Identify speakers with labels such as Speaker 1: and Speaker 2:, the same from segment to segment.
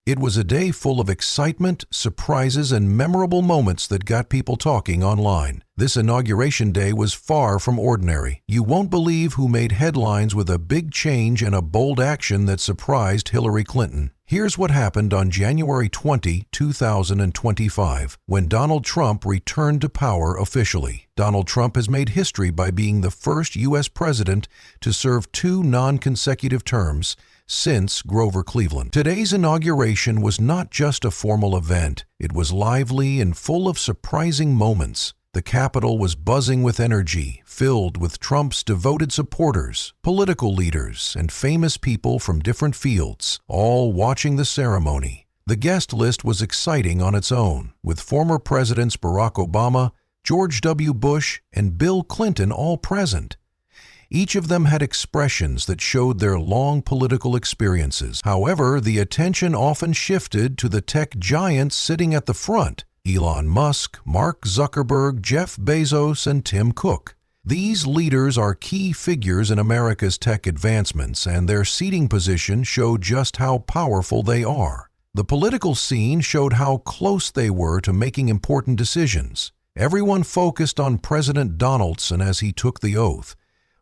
Speaker 1: It was a day full of excitement, surprises, and memorable moments that got people talking online. This Inauguration Day was far from ordinary. You won't believe who made headlines with a big change and a bold action that surprised Hillary Clinton. Here's what happened on January 20, 2025, when Donald Trump returned to power officially. Donald Trump has made history by being the first U.S. president to serve 2 non-consecutive terms since Grover Cleveland. Today's inauguration was not just a formal event. It was lively and full of surprising moments. The Capitol was buzzing with energy, filled with Trump's devoted supporters, political leaders, and famous people from different fields, all watching the ceremony. The guest list was exciting on its own, with former Presidents Barack Obama, George W. Bush, and Bill Clinton all present. Each of them had expressions that showed their long political experiences. However, the attention often shifted to the tech giants sitting at the front: Elon Musk, Mark Zuckerberg, Jeff Bezos, and Tim Cook. These leaders are key figures in America's tech advancements, and their seating position showed just how powerful they are. The political scene showed how close they were to making important decisions. Everyone focused on President Donaldson as he took the oath.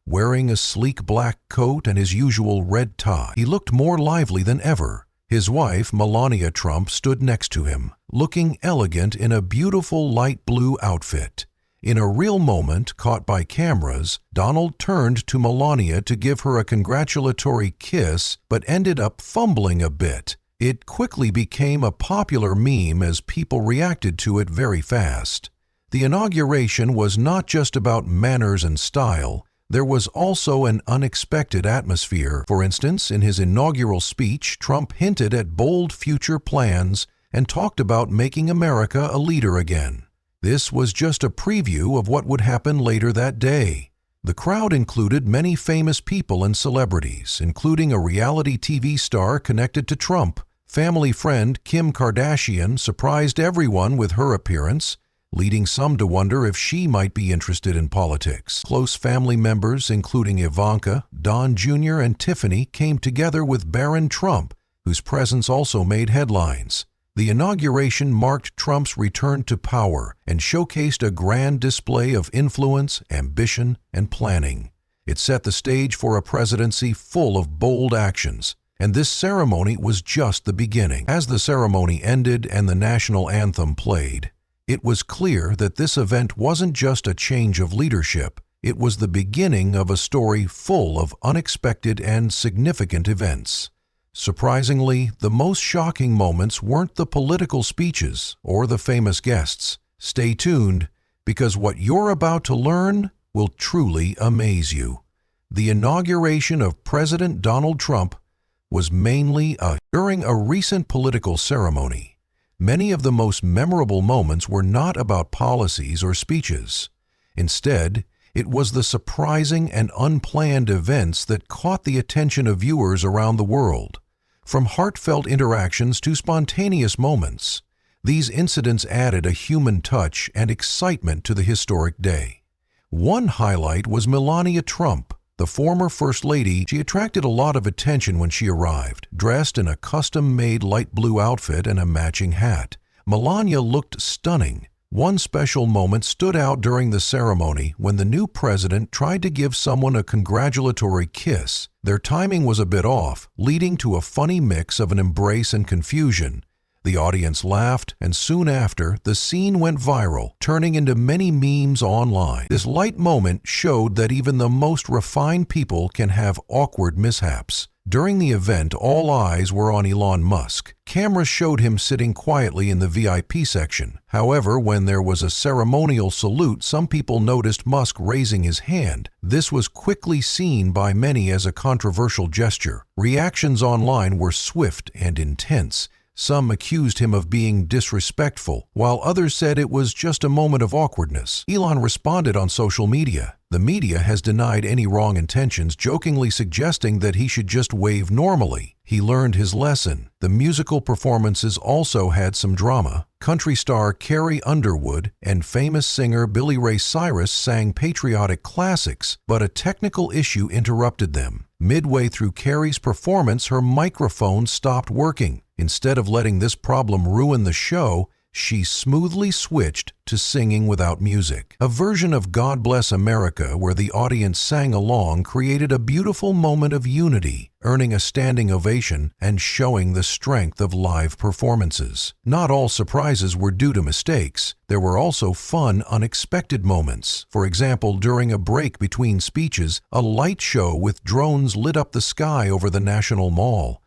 Speaker 1: Wearing a sleek black coat and his usual red tie, he looked more lively than ever. His wife, Melania Trump, stood next to him, looking elegant in a beautiful light blue outfit. In a real moment caught by cameras, Donald turned to Melania to give her a congratulatory kiss, but ended up fumbling a bit. It quickly became a popular meme as people reacted to it very fast. The inauguration was not just about manners and style. There was also an unexpected atmosphere. For instance, in his inaugural speech, Trump hinted at bold future plans and talked about making America a leader again. This was just a preview of what would happen later that day. The crowd included many famous people and celebrities, including a reality TV star connected to Trump. Family friend Kim Kardashian surprised everyone with her appearance, leading some to wonder if she might be interested in politics. Close family members, including Ivanka, Don Jr., and Tiffany, came together with Barron Trump, whose presence also made headlines. The inauguration marked Trump's return to power and showcased a grand display of influence, ambition, and planning. It set the stage for a presidency full of bold actions. And this ceremony was just the beginning. As the ceremony ended and the national anthem played, it was clear that this event wasn't just a change of leadership. It was the beginning of a story full of unexpected and significant events. Surprisingly, the most shocking moments weren't the political speeches or the famous guests. Stay tuned, because what you're about to learn will truly amaze you. The inauguration of President Donald Trump was mainly during a recent political ceremony. Many of the most memorable moments were not about policies or speeches. Instead, it was the surprising and unplanned events that caught the attention of viewers around the world. From heartfelt interactions to spontaneous moments, these incidents added a human touch and excitement to the historic day. One highlight was Melania Trump, the former First Lady. She attracted a lot of attention when she arrived, dressed in a custom-made light blue outfit and a matching hat. Melania looked stunning. One special moment stood out during the ceremony when the new president tried to give someone a congratulatory kiss. Their timing was a bit off, leading to a funny mix of an embrace and confusion. The audience laughed, and soon after, the scene went viral, turning into many memes online. This light moment showed that even the most refined people can have awkward mishaps. During the event, all eyes were on Elon Musk. Cameras showed him sitting quietly in the VIP section. However, when there was a ceremonial salute, some people noticed Musk raising his hand. This was quickly seen by many as a controversial gesture. Reactions online were swift and intense. Some accused him of being disrespectful, while others said it was just a moment of awkwardness. Elon responded on social media. The media has denied any wrong intentions, jokingly suggesting that he should just wave normally. He learned his lesson. The musical performances also had some drama. Country star Carrie Underwood and famous singer Billy Ray Cyrus sang patriotic classics, but a technical issue interrupted them. Midway through Carrie's performance, her microphone stopped working. Instead of letting this problem ruin the show, she smoothly switched to singing without music. A version of God Bless America where the audience sang along created a beautiful moment of unity, earning a standing ovation and showing the strength of live performances. Not all surprises were due to mistakes. There were also fun, unexpected moments. For example, during a break between speeches, a light show with drones lit up the sky over the National Mall.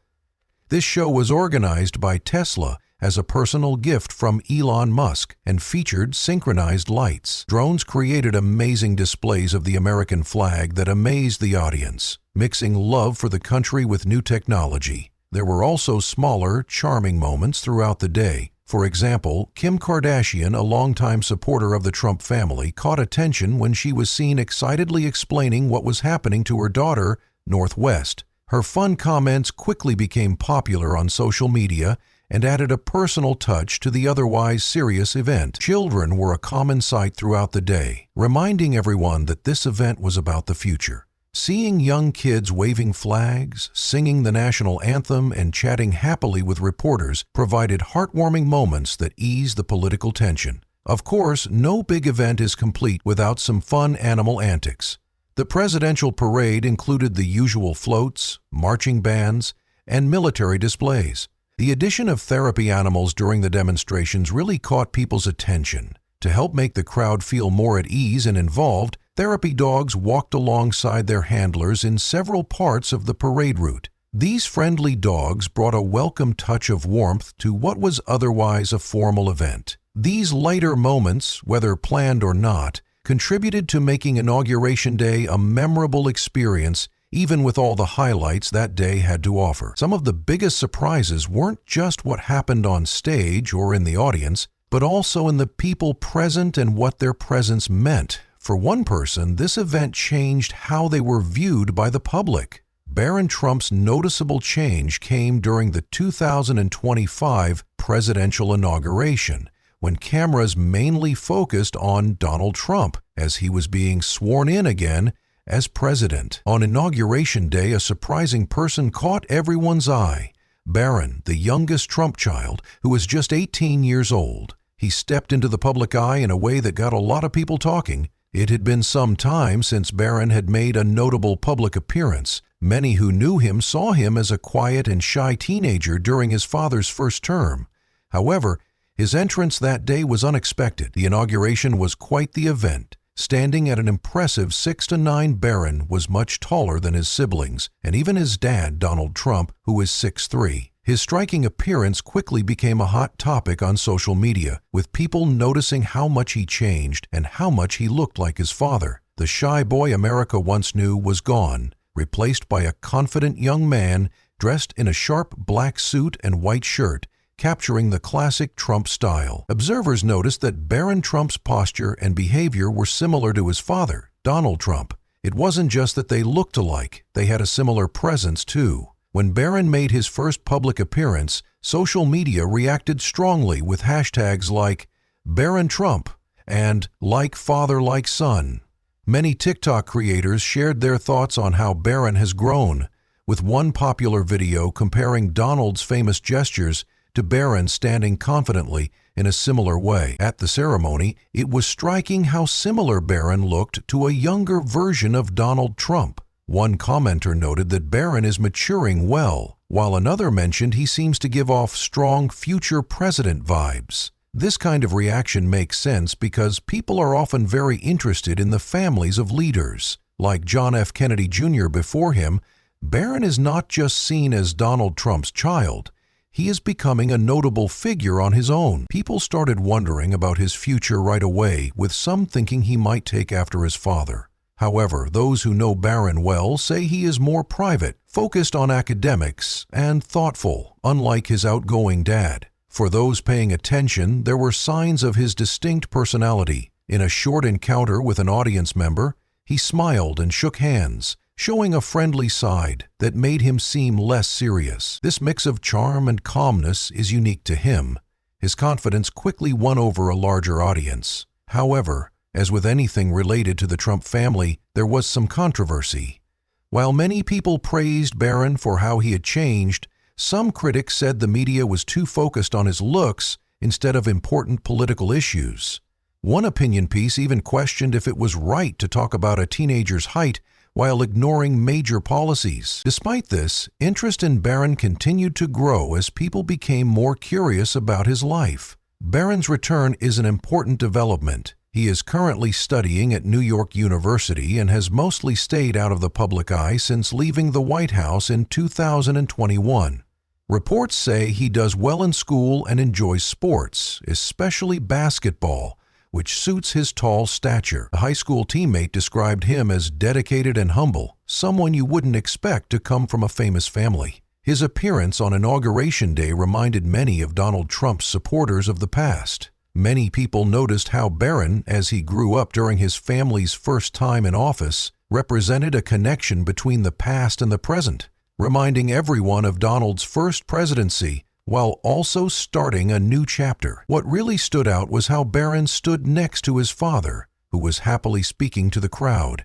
Speaker 1: This show was organized by Tesla as a personal gift from Elon Musk and featured synchronized lights. Drones created amazing displays of the American flag that amazed the audience, mixing love for the country with new technology. There were also smaller, charming moments throughout the day. For example, Kim Kardashian, a longtime supporter of the Trump family, caught attention when she was seen excitedly explaining what was happening to her daughter, Northwest. Her fun comments quickly became popular on social media and added a personal touch to the otherwise serious event. Children were a common sight throughout the day, reminding everyone that this event was about the future. Seeing young kids waving flags, singing the national anthem, and chatting happily with reporters provided heartwarming moments that eased the political tension. Of course, no big event is complete without some fun animal antics. The presidential parade included the usual floats, marching bands, and military displays. The addition of therapy animals during the demonstrations really caught people's attention. To help make the crowd feel more at ease and involved, therapy dogs walked alongside their handlers in several parts of the parade route. These friendly dogs brought a welcome touch of warmth to what was otherwise a formal event. These lighter moments, whether planned or not, contributed to making Inauguration Day a memorable experience, even with all the highlights that day had to offer. Some of the biggest surprises weren't just what happened on stage or in the audience, but also in the people present and what their presence meant. For one person, this event changed how they were viewed by the public. Barron Trump's noticeable change came during the 2025 presidential inauguration, when cameras mainly focused on Donald Trump as he was being sworn in again as president. On Inauguration Day, a surprising person caught everyone's eye. Barron, the youngest Trump child, who was just 18 years old. He stepped into the public eye in a way that got a lot of people talking. It had been some time since Barron had made a notable public appearance. Many who knew him saw him as a quiet and shy teenager during his father's first term. However, his entrance that day was unexpected. The inauguration was quite the event. Standing at an impressive 6'9", Barron was much taller than his siblings, and even his dad, Donald Trump, who is 6'3". His striking appearance quickly became a hot topic on social media, with people noticing how much he changed and how much he looked like his father. The shy boy America once knew was gone, replaced by a confident young man dressed in a sharp black suit and white shirt, capturing the classic Trump style. Observers noticed that Barron Trump's posture and behavior were similar to his father, Donald Trump. It wasn't just that they looked alike, they had a similar presence too. When Barron made his first public appearance, social media reacted strongly with hashtags like Barron Trump and like father like son. Many TikTok creators shared their thoughts on how Barron has grown, with one popular video comparing Donald's famous gestures to Barron standing confidently in a similar way. At the ceremony, it was striking how similar Barron looked to a younger version of Donald Trump. One commenter noted that Barron is maturing well, while another mentioned he seems to give off strong future president vibes. This kind of reaction makes sense because people are often very interested in the families of leaders. Like John F. Kennedy Jr. before him, Barron is not just seen as Donald Trump's child. He is becoming a notable figure on his own. People started wondering about his future right away, with some thinking he might take after his father. However, those who know Barron well say he is more private, focused on academics, and thoughtful, unlike his outgoing dad. For those paying attention, there were signs of his distinct personality. In a short encounter with an audience member, he smiled and shook hands, showing a friendly side that made him seem less serious. This mix of charm and calmness is unique to him. His confidence quickly won over a larger audience. However, as with anything related to the Trump family, there was some controversy. While many people praised Barron for how he had changed, Some critics said the media was too focused on his looks instead of important political issues. One opinion piece even questioned if it was right to talk about a teenager's height while ignoring major policies. Despite this, interest in Barron continued to grow as people became more curious about his life. Barron's return is an important development. He is currently studying at New York University and has mostly stayed out of the public eye since leaving the White House in 2021. Reports say he does well in school and enjoys sports, especially basketball, which suits his tall stature. A high school teammate described him as dedicated and humble, someone you wouldn't expect to come from a famous family. His appearance on Inauguration Day reminded many of Donald Trump's supporters of the past. Many people noticed how Barron, as he grew up during his family's first time in office, represented a connection between the past and the present, reminding everyone of Donald's first presidency while also starting a new chapter. What really stood out was how Barron stood next to his father, who was happily speaking to the crowd.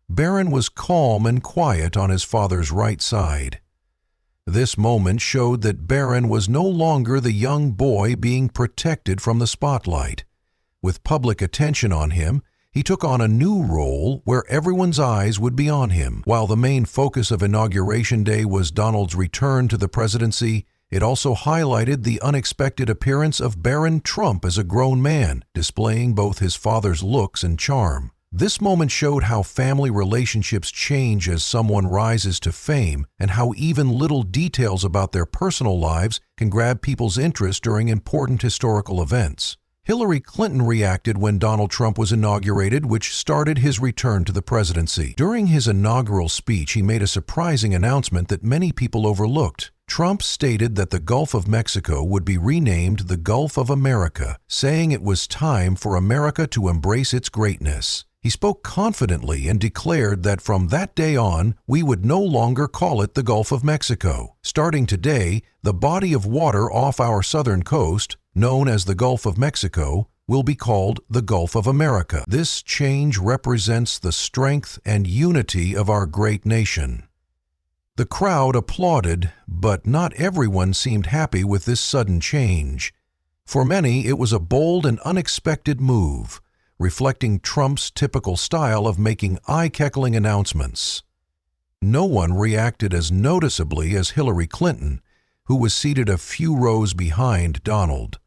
Speaker 1: Barron was calm and quiet on his father's right side. This moment showed that Barron was no longer the young boy being protected from the spotlight. With public attention on him, he took on a new role where everyone's eyes would be on him. While the main focus of Inauguration Day was Donald's return to the presidency, it also highlighted the unexpected appearance of Barron Trump as a grown man, displaying both his father's looks and charm. This moment showed how family relationships change as someone rises to fame and how even little details about their personal lives can grab people's interest during important historical events. Hillary Clinton reacted when Donald Trump was inaugurated, which started his return to the presidency. During his inaugural speech, he made a surprising announcement that many people overlooked. Trump stated that the Gulf of Mexico would be renamed the Gulf of America, saying it was time for America to embrace its greatness. He spoke confidently and declared that from that day on, we would no longer call it the Gulf of Mexico. Starting today, the body of water off our southern coast, known as the Gulf of Mexico, will be called the Gulf of America. This change represents the strength and unity of our great nation. The crowd applauded, but not everyone seemed happy with this sudden change. For many, it was a bold and unexpected move, reflecting Trump's typical style of making eye-cackling announcements. No one reacted as noticeably as Hillary Clinton, who was seated a few rows behind Donald.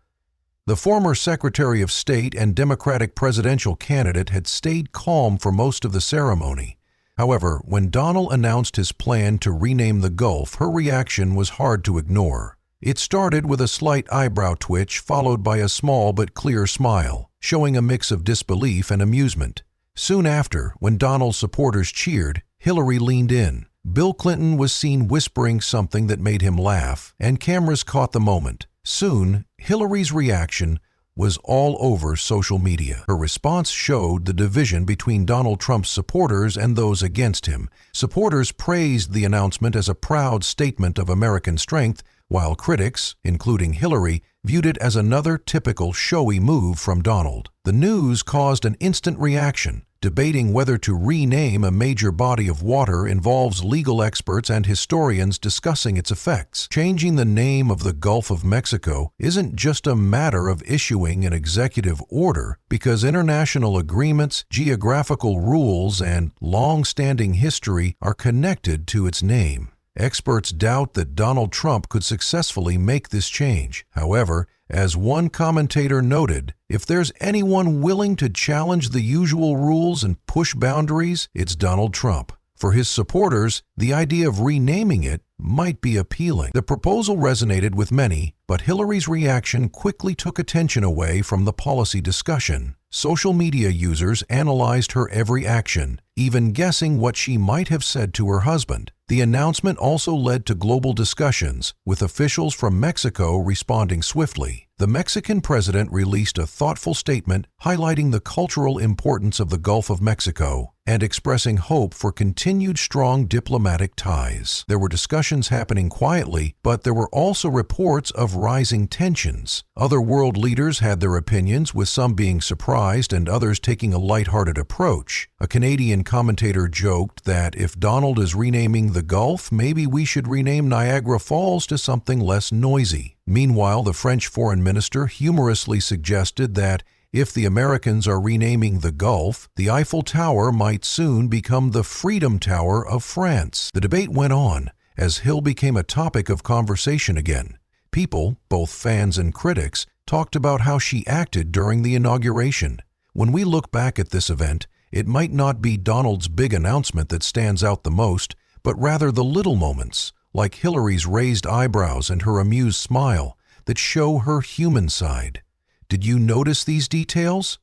Speaker 1: The former Secretary of State and Democratic presidential candidate had stayed calm for most of the ceremony. However, when Donald announced his plan to rename the Gulf, her reaction was hard to ignore. It started with a slight eyebrow twitch followed by a small but clear smile, showing a mix of disbelief and amusement. Soon after, when Donald's supporters cheered, Hillary leaned in. Bill Clinton was seen whispering something that made him laugh, and cameras caught the moment. Soon, Hillary's reaction was all over social media. Her response showed the division between Donald Trump's supporters and those against him. Supporters praised the announcement as a proud statement of American strength, while critics, including Hillary, viewed it as another typical showy move from Donald. The news caused an instant reaction. Debating whether to rename a major body of water involves legal experts and historians discussing its effects. Changing the name of the Gulf of Mexico isn't just a matter of issuing an executive order, because international agreements, geographical rules, and long-standing history are connected to its name. Experts doubt that Donald Trump could successfully make this change. However, as one commentator noted, if there's anyone willing to challenge the usual rules and push boundaries, it's Donald Trump. For his supporters, the idea of renaming it might be appealing. The proposal resonated with many, but Hillary's reaction quickly took attention away from the policy discussion. Social media users analyzed her every action, even guessing what she might have said to her husband. The announcement also led to global discussions, with officials from Mexico responding swiftly. The Mexican president released a thoughtful statement highlighting the cultural importance of the Gulf of Mexico and expressing hope for continued strong diplomatic ties. There were discussions happening quietly, but there were also reports of rising tensions. Other world leaders had their opinions, with some being surprised and others taking a lighthearted approach. A Canadian commentator joked that if Donald is renaming the Gulf, maybe we should rename Niagara Falls to something less noisy. Meanwhile, the French foreign minister humorously suggested that if the Americans are renaming the Gulf, the Eiffel Tower might soon become the Freedom Tower of France. The debate went on as Hill became a topic of conversation again. People, both fans and critics, talked about how she acted during the inauguration. When we look back at this event, it might not be Donald's big announcement that stands out the most, but rather the little moments, like Hillary's raised eyebrows and her amused smile, that show her human side. Did you notice these details?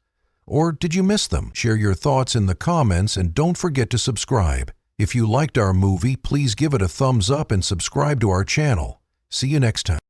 Speaker 1: Or did you miss them? Share your thoughts in the comments and don't forget to subscribe. If you liked our movie, please give it a thumbs up and subscribe to our channel. See you next time.